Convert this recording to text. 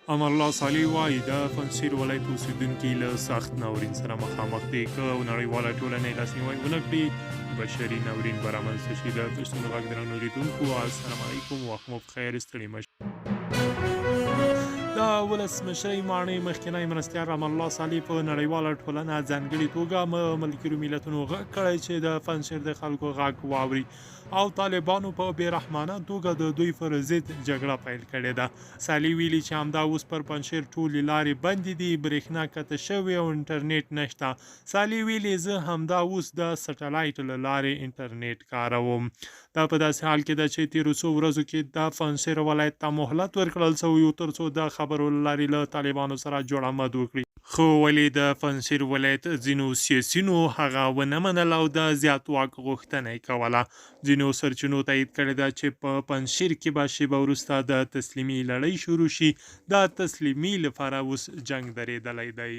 امان الله صالح وایي د پنجشیر ولایت اوسېدونکي له سخت ناورین سره مخامخ دي که نړیواله ټولنه یې لاسنیوی ونه کړي بشري ناورین به رامنځته شي. د پښتون غږ درنو لیدونکو السلام علیکم، وخت مو بخیر، ستړي مه شئ. د ولسمشرۍ ماڼۍ مخکینی مرستیال امان الله صالح په نړیواله ټولنه ځانګړې توګه ملګرو ملتونو غږ کړی چې د پنجشیر د خلکو غږ واوري او طالبانو په بېرحمانه توګه د دوی پر ضد جګړه پیل کړې ده. صالح ویلي چې همدا اوس پر پنجشیر ټولې لارې بندې دي، برېښنا قطع شوې او انټرنیټ نشته. صالح ویلي زه همدا اوس د سټلایټ له لارې انټرنیټ کاروم. دا په داسې حال کې ده چې تېرو څو ورځو کې د پنجشیر ولایت ته مهلت ورکړل شوی و تر څو د خبرو له لارې له طالبانو سره جوړ آمد وکړي، خو ولې د پنجشیر ولایت ځینو سیاسیونو هغه ونه منله او د زیات واک غوښتنه یې کوله. ځینو سرچینو تایید کړې ده چې په پنجشیر کې به شیبه وروسته د تسلیمي لړۍ شروع شي. د تسلیمي لپاره اوس جنګ درېدلی دی.